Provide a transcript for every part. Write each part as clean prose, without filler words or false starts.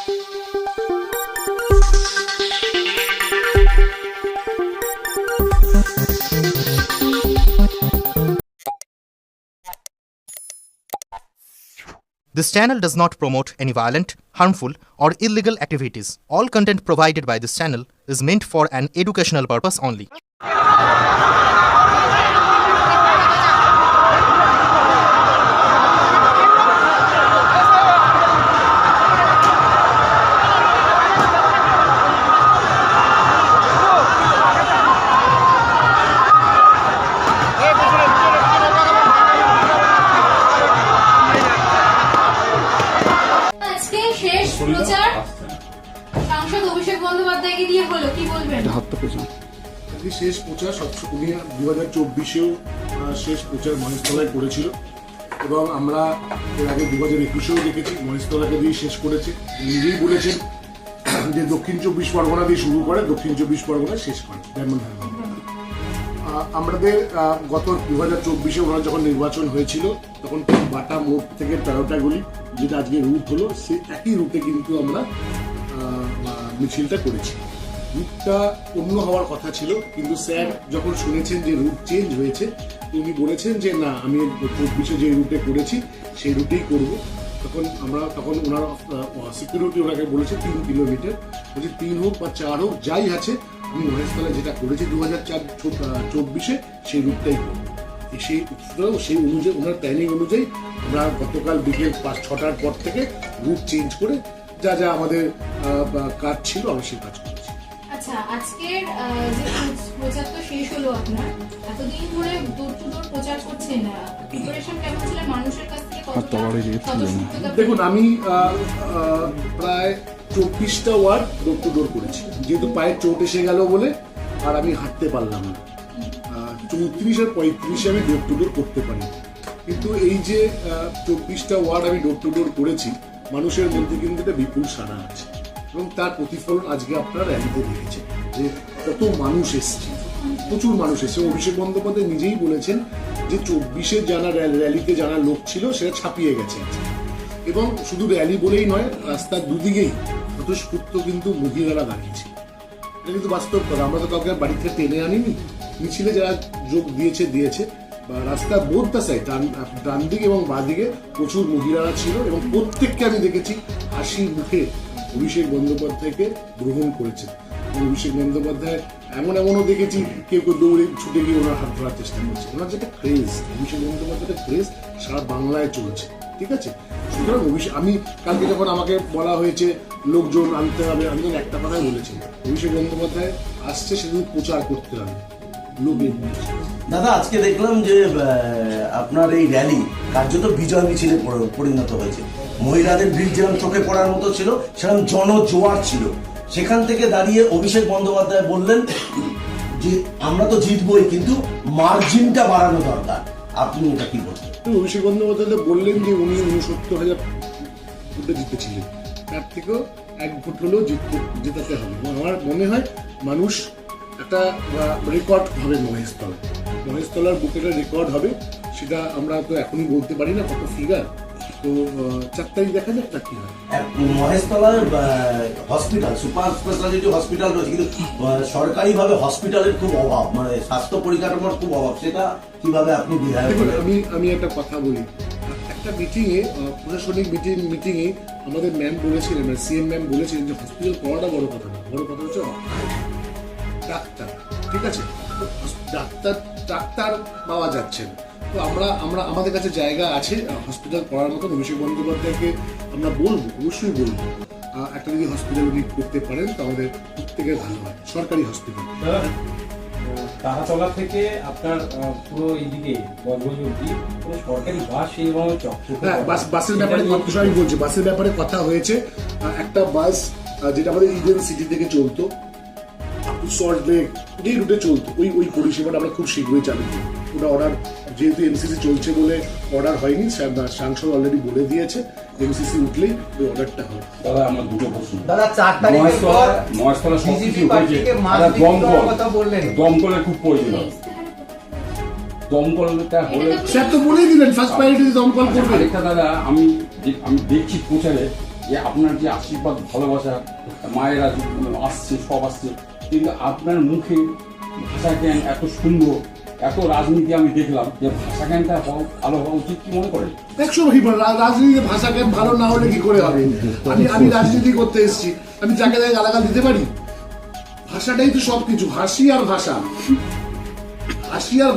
This channel does not promote any violent, harmful, or illegal activities. All content provided by this channel is meant for an educational purpose only. সাংসদ অভিষেক বন্দ্যোপাধ্যায়কে দিয়ে হলো, কি বলবেন? শেষ প্রচার উনি 2024-এও শেষ প্রচার মহেশতলায় করেছিল এবং আমরা এর আগে 2021-এও দেখেছি মহেশতলাকে দিয়ে শেষ করেছে। নিজেই বলেছেন যে দক্ষিণ 24 পরগনা দিয়ে শুরু করে দক্ষিণ 24 পরগনা শেষ করে ডায়মন্ড হারবার। আমাদের গত 2024-এ ওনার যখন নির্বাচন হয়েছিল তখন বাটা মোড় থেকে 13টা গলি যেটা আজকে রুট হলো, সেই একই রুটে কিন্তু আমরা মিছিলটা করেছি। রুটটা অন্য হওয়ার কথা ছিল, কিন্তু স্যার যখন শুনেছেন যে রুট চেঞ্জ হয়েছে উনি বলেছেন যে না, আমি 24-এ যে রুটে করেছি সেই রুটেই করব। তখন ওনার সিকিউরিটি ওনাকে বলেছে 3 কিলোমিটার, বলছে 3 হোক বা 4 হোক যাই আছে, আমি মহেশতলায় যেটা করেছি 2024-এ সেই রুটটাই করব। সেই অনুযায়ী ওনার প্ল্যানিং অনুযায়ী আমরা গতকাল বিকেল 5-6টার পর থেকে রুট চেঞ্জ করে যা যা আমাদের কাজ ছিল আমি সেই কাজ করেছি। আচ্ছা, আজকের যে প্রচার তো শেষ হলো, আপনার এতদিন ধরে ডোর টু ডোর প্রচার করছেন, প্রিপারেশন কেমন ছিল? মানুষের কাছ থেকে কতটা স্বতঃস্ফূর্ততা? দেখুন, আমি প্রায় 24টা ওয়ার্ড ডোর টু ডোর করেছি, যেহেতু পায়ে চোট এসে গেল বলে আর আমি হাঁটতে পারলাম না। 34 আর 35-এ আমি ডোর টু ডোর করতে পারি, কিন্তু এই যে 24টা ওয়ার্ড আমি ডোর টু ডোর করেছি, মানুষের মধ্যে কিন্তু একটা বিপুল সাড়া আছে এবং তার প্রতিফলন আজকে আপনারা র্যালিতে দেখেছেন যে কত মানুষ এসছে, প্রচুর মানুষ এসছে। অভিষেক বন্দ্যোপাধ্যায় নিজেই বলেছেন যে 24-এ জানা র্যালিতে জানা লোক ছিল সেটা ছাপিয়ে গেছে এবং শুধু র্যালি বলেই নয়, রাস্তার দুদিকেই স্বতঃস্ফূর্ত কিন্তু মহিলারা দাঁড়িয়েছে। এটা কিন্তু বাস্তব কথা, আমরা তো কাউকে বাড়ি থেকে টেনে আনিনি। মিছিলে যারা যোগ দিয়েছে বা রাস্তার বোধ সাইড ডান দিকে এবং বাঁ দিকে প্রচুর মহিলারা ছিল এবং প্রত্যেককে আমি দেখেছি হাসি মুখে অভিষেক বন্দ্যোপাধ্যায়কে গ্রহণ করেছে। অভিষেক বন্দ্যোপাধ্যায় এমনও দেখেছি কেউ দৌড়ে ছুটে গিয়ে ওনার হাত ধরার চেষ্টা করছে। ওনার যেটা ক্রেজ, অভিষেক বন্দ্যোপাধ্যায়ের ক্রেজ সারা বাংলায় চলছে, ঠিক আছে? সুতরাং আমি কালকে যখন আমাকে বলা হয়েছে লোকজন আনতে হবে, আমি একটা কথাই বলেছি, অভিষেক বন্দ্যোপাধ্যায় আসছে শুধু প্রচার করতে হবে। দাদা, আজকে দেখলাম যে আপনার এই র্যালি কার্যত বিজয় মিছিলে পরিণত হয়েছে। মহিলাদের ভিড় যেরকম চোখে পড়ার মতো ছিল, সেরকম জনজোয়ার ছিল। সেখান থেকে দাঁড়িয়ে অভিষেক বন্দ্যোপাধ্যায় বললেন যে আমরা তো জিতবই, কিন্তু মার্জিনটা বাড়ানো দরকার। আপনি এটা কি বলছেন? অভিষেক বন্দ্যোপাধ্যায় বললেন যে উনি 69,000 ভোটে জিতেছিলেন, তার থেকেও 1 ভোট হলেও জেতাতে হবে। আমার মনে হয় মানুষ একটা রেকর্ড হবে মহেশতলার বুকে একটা রেকর্ড হবে, সেটা আমরা তো এখনই বলতে পারি না কত ফিগার, তো 4 তারিখ দেখা যাক তা কি হয়। মহেশতলার হসপিটাল, সুপার স্পেশালিটি হসপিটাল রয়েছে, কিন্তু সরকারিভাবে হসপিটালের খুব অভাব, মানে স্বাস্থ্য পরিকাঠামোর খুব অভাব। সেটা কিভাবে আপনি দেখুন, আমি একটা কথা বলি, একটা মিটিংয়ে, প্রশাসনিক মিটিংয়ে আমাদের ম্যাম বলেছিলেন, সিএম ম্যাম বলেছিলেন যে হসপিটাল করাটা বড় কথা না, বড় কথা হচ্ছে ডাক্তার, ঠিক আছে? ডাক্তার পাওয়া যাচ্ছে না, তো আমরা আমাদের কাছে জায়গা আছে হসপিটাল করার মতন। অভিষেক বন্দ্যোপাধ্যায়কে আমরা বলবো, অবশ্যই বলবো, একটা যদি হসপিটাল উনি করতে পারেন তো আমাদের প্রত্যেকের ভালো হয়, সরকারি হসপিটাল। তারাতলা থেকে আপনার পুরো এইদিকে বজবজ অব্দি কোনো সরকারি বাস সেইভাবে হ্যাঁ, বাসের ব্যাপারে আমি বলছি, বাসের ব্যাপারে কথা হয়েছে। একটা বাস যেটা আমাদের ইডেন সিটি থেকে চলতো সল্ট লেক, যেই রুটে চলতো, ওই পরিষেবাটা আমরা খুব শীঘ্রই চালু করি। ওটা অর্ডার, যেহেতু এমসিসি চলছে বলে অর্ডার হয়নি, সাংসদ অলরেডি বলে দিয়েছে এমসিসি উঠলেই ওই অর্ডারটা হবে। দাদা, আমার দুটো প্রশ্ন। দাদা, 4 তারিখ মহেশতলা সবকিছু হয়েছে, দমকলের খুব প্রয়োজন। দমকলটা হলে স্যার তো বলেই দিলেন ফার্স্ট প্রায়োরিটি দমকল করবে। আরেকটা দাদা, আমি দেখছি প্রচারে যে আপনার যে আশীর্বাদ ভালোবাসা মায়েরা আসছে সব আসছে, কিন্তু আপনার মুখে ভাষা জ্ঞান এত সুন্দর, এত রাজনীতি আমি দেখলাম যে ভাষা জ্ঞানটা ভালো হওয়া উচিত, কি মনে করেন? 100 রাজনীতিতে ভাষা জ্ঞান ভালো না হলে কি করে হবে? আমি রাজনীতি করতে এসেছি, আমি যাকে তাকে গালাগাল দিতে পারি? ভাষাটাই তো সবকিছু, হাসি আর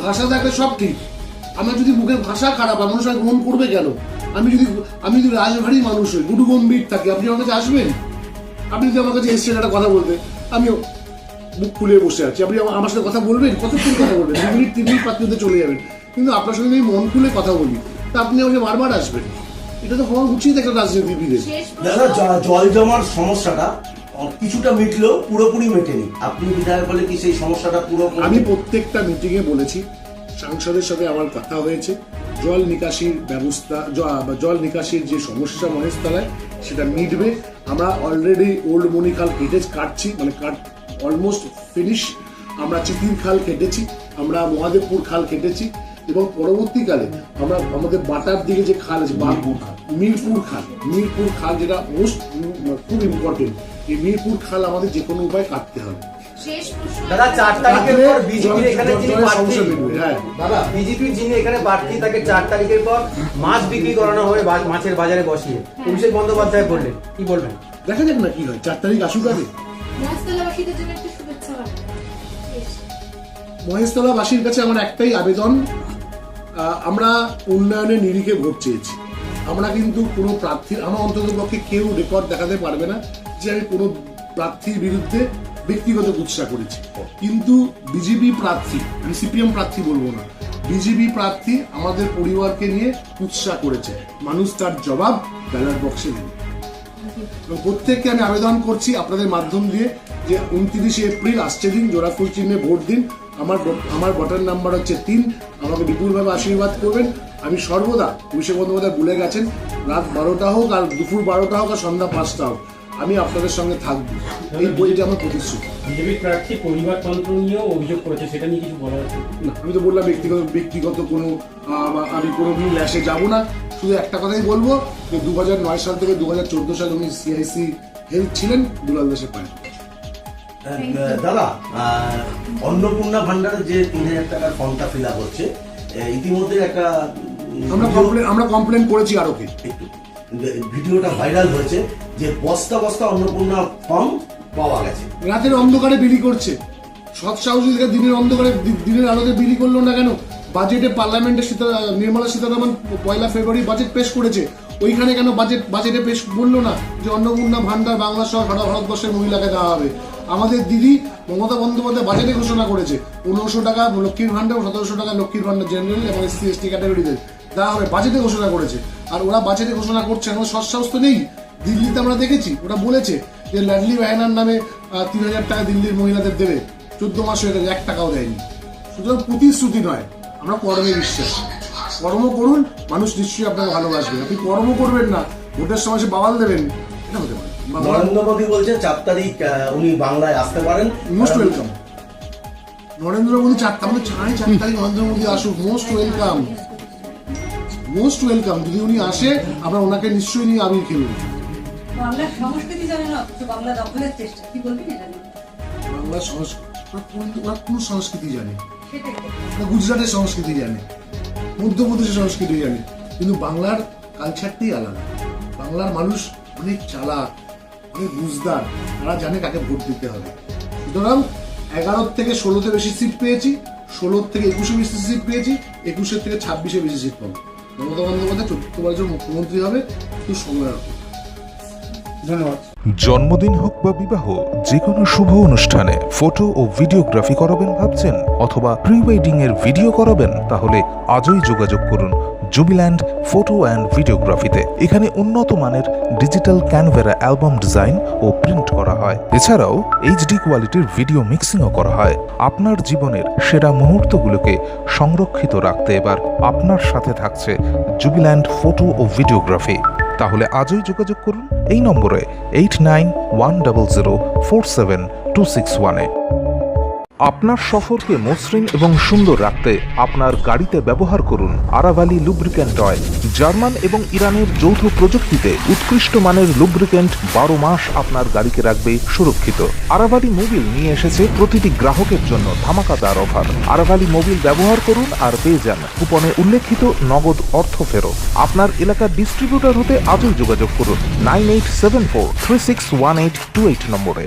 ভাষা থাকলে সব ঠিক। আমার যদি মুখের ভাষা খারাপ, মানুষ আর গ্রহণ করবে কেন? আমি যদি রাজভারী মানুষ হই, গুরু গম্ভীর থাকি, আপনি আমার কাছে আসবেন? আপনি যদি আমার কাছে এসছেন একটা কথা বলতে, আমিও মুখ খুলে বসে আছি, আপনি আমার সাথে কথা বলবেন? কতক্ষণ কথা বলবেন? 2 মিনিট 3 মিনিট 5 মিনিটে চলে যাবেন। কিন্তু আপনার সঙ্গে আমি মন খুলে কথা বলি, তা আপনি আমাকে বারবার আসবেন। এটা তো হওয়া উচিত একটা রাজনীতিবিদের। দাদা জল জমার সমস্যাটা কিছুটা মিটলেও পুরোপুরি মেটেনি, আপনি বিধায়ক বলে কি সেই সমস্যাটা পুরো? আমি প্রত্যেকটা মিটিংয়ে বলেছি, সাংসদের সাথে আমার কথা হয়েছে, জল নিকাশির ব্যবস্থা, জল নিকাশির যে সমস্যা মহেশতলায় সেটা মিটবে। আমরা অলরেডি ওল্ড মনি খাল কাটছি, মানে অলমোস্ট ফিনিশ। আমরা চিতির খাল কেটেছি, আমরা মহাদেবপুর খাল কেটেছি, এবং পরবর্তীকালে আমরা আমাদের বাটার দিকে যে খাল আছে মিরপুর খাল যেটা খুব ইম্পর্টেন্ট, এই মিরপুর খাল আমাদের যে কোনো উপায় কাটতে হবে। দাদা 4 তারিখের পর বিজেপির এখানে যিনি প্রার্থী, হ্যাঁ দাদা বিজেপির যিনি এখানে প্রার্থী, তাকে 4 তারিখের পর মাছ বিক্রি করানো হবে মাছের বাজারে বসিয়ে, অভিষেক বন্দ্যোপাধ্যায় বললেন, কি বলবেন? দেখা যাক না কি হয়, 4 তারিখ আসুক আগে। মহেশতলাবাসীদের জন্য একটু শুভেচ্ছা বার্তা। মহেশতলাবাসীর কাছে আমার একটাই আবেদন, আমরা উন্নয়নের নিরিখে ভোট চেয়েছি। আমরা কিন্তু কোনো প্রার্থীর, আমার অন্তত পক্ষে কেউ রেকর্ড দেখাতে পারবে না যে আমি কোনো প্রার্থীর বিরুদ্ধে ব্যক্তিগত কুৎসা করেছি। কিন্তু বিজেপি প্রার্থী, আমি সিপিএম প্রার্থী বলবো না, বিজেপি প্রার্থী আমাদের পরিবারকে নিয়ে কুৎসা করেছে, মানুষ তার জবাব ব্যালট বক্সে দেবে। প্রত্যেককে আমি আবেদন করছি আপনাদের মাধ্যম দিয়ে যে 29 এপ্রিল আসছে দিন, জোড়াফুল চিহ্নে ভোট দিন। আমার ভোটার নাম্বার হচ্ছে 3। আমাকে বিপুলভাবে আশীর্বাদ করবেন। আমি সর্বদা, অভিষেক বন্দ্যোপাধ্যায় ভুলে গেছেন, রাত 12টা হোক আর দুপুর 12টা হোক আর সন্ধ্যা 5টা হোক, আমি আপনাদের সঙ্গে থাকবো, এই বইটা আমার প্রতিশ্রুতি। বিজেপি প্রার্থী পরিবারতন্ত্র নিয়েও অভিযোগ করেছে, সেটা নিয়ে কিছু বলা হচ্ছে না, আমি তো বললাম ব্যক্তিগত কোনো আমি কোনোদিন ল্যাশে যাব না। শুধু একটা কথাই বলবো যে 2009 সাল থেকে 2014 সাল উনি CIC হেলথ ছিলেন দুলাল দেশের পায়ে। দাদা অন্নপূর্ণা ভান্ডারে যে 3000 টাকার ফর্মটা ফিল আপ হচ্ছে, ইতিমধ্যে একটা আমরা কমপ্লেন করেছি আরোকে, একটু ভিডিওটা ভাইরাল হয়েছে যে বস্তা বস্তা অন্নপূর্ণা ফর্ম পাওয়া গেছে, রাতের অন্ধকারে বিলি করছে। সৎ সাহসী থেকে দিনের অন্ধকারে দিনের আলোতে বিলি করলো না কেন? বাজেটে পার্লামেন্টে নির্মলা সীতারামন 1 ফেব্রুয়ারি বাজেট পেশ করেছে, ওইখানে কেন বাজেটে পেশ বললো না যে অন্নপূর্ণা ভান্ডার বাংলা সহ সারা ভারতবর্ষের মহিলাকে দেওয়া হবে? আমাদের দিদি মমতা বন্দ্যোপাধ্যায় বাজেটে ঘোষণা করেছে 1500 টাকা লক্ষ্মীর ভান্ডার, 1700 টাকা লক্ষ্মীর ভান্ডার জেনারেল এবং SC/ST ক্যাটাগরিদের দেওয়া হবে, বাজেটে ঘোষণা করেছে। আর ওরা বাজেটে ঘোষণা করছে, আমাদের সৎসাহস তো নেই। দিল্লিতে আমরা দেখেছি ওরা বলেছে যে লাডলি বাহানার নামে 3000 টাকা দিল্লির মহিলাদের দেবে, 14 মাস হয়ে গেছে, 1 টাকাও দেয়নি। সুতরাং প্রতিশ্রুতি নয়, আমরা কর্মে বিশ্বাস। কর্ম করুন, মানুষ নিশ্চয়ই আপনাকে ভালোবাসবে। আপনি কর্ম করবেন না, ভোটের সময় সে বাওয়াল দেবেন, এটা হতে পারে। নরেন্দ্র মোদী বলছেন 4 তারিখ উনি বাংলায় আসতে পারেন, মোস্ট ওয়েলকাম। নরেন্দ্র মোদী 4 তারিখ নরেন্দ্র মোদী আসুক, মোস্ট ওয়েলকাম, মোস্ট ওয়েলকাম। যদি উনি আসে আমরা ওনাকে নিশ্চয়ই নিয়ে আবির খেলব। বাংলার সংস্কৃতি জানে না, বাংলা দখলের চেষ্টা, কি বলবি না? বাংলা সংস্কৃতি, ওরা কোন সংস্কৃতি জানে? গুজরাটের সংস্কৃতি জানে, মধ্যপ্রদেশের সংস্কৃতি জানে, কিন্তু বাংলার কালচারটাই আলাদা। বাংলার মানুষ অনেক চালাক, অনেক বুঝদার, তারা জানে কাকে ভোট দিতে হবে। সুতরাং 11 থেকে 16-তে বেশি সিট পেয়েছি, 16 থেকে 21-এ বেশি সিট পেয়েছি, 21 থেকে 26-এ বেশি সিট পাবো। মমতা বন্দ্যোপাধ্যায় 4র্থবারের জন্য মুখ্যমন্ত্রী হবে, তুই সময় রাখো। ধন্যবাদ। জন্মদিন হোক বা বিবাহ, যে কোনো শুভ অনুষ্ঠানে ফটো ও ভিডিওগ্রাফি করাবেন ভাবছেন, অথবা প্রি ওয়েডিং এর ভিডিও করাবেন, তাহলে আজই যোগাযোগ করুন জুবিল্যান্ড ফটো অ্যান্ড ভিডিওগ্রাফিতে। এখানে উন্নত মানের ডিজিটাল ক্যানভেরা অ্যালবাম ডিজাইন ও প্রিন্ট করা হয়। এছাড়াও HD কোয়ালিটির ভিডিও মিক্সিংও করা হয়। আপনার জীবনের সেরা মুহূর্তগুলোকে সংরক্ষিত রাখতে এবার আপনার সাথে থাকছে জুবিল্যান্ড ফটো ও ভিডিওগ্রাফি। তাহলে আজই যোগাযোগ করুন এই নম্বরে 8910047261-এ। আপনার সফরকে মসৃণ এবং সুন্দর রাখতে আপনার গাড়িতে ব্যবহার করুন আরাভালি লুব্রিক্যান্ট অয়েল। জার্মান এবং ইরানের যৌথ প্রযুক্তিতে উৎকৃষ্ট মানের লুব্রিক্যান্ট 12 মাস আপনার গাড়িকে রাখবে সুরক্ষিত। আরাভালি মোবিল নিয়ে এসেছে প্রতিটি গ্রাহকের জন্য ধামাকাদার অফার। আরাভালি মোবিল ব্যবহার করুন আর পেয়ে যান কুপনে উল্লেখিত নগদ অর্থ ফেরত। আপনার এলাকার ডিস্ট্রিবিউটর হতে আজই যোগাযোগ করুন 9874361828 নম্বরে।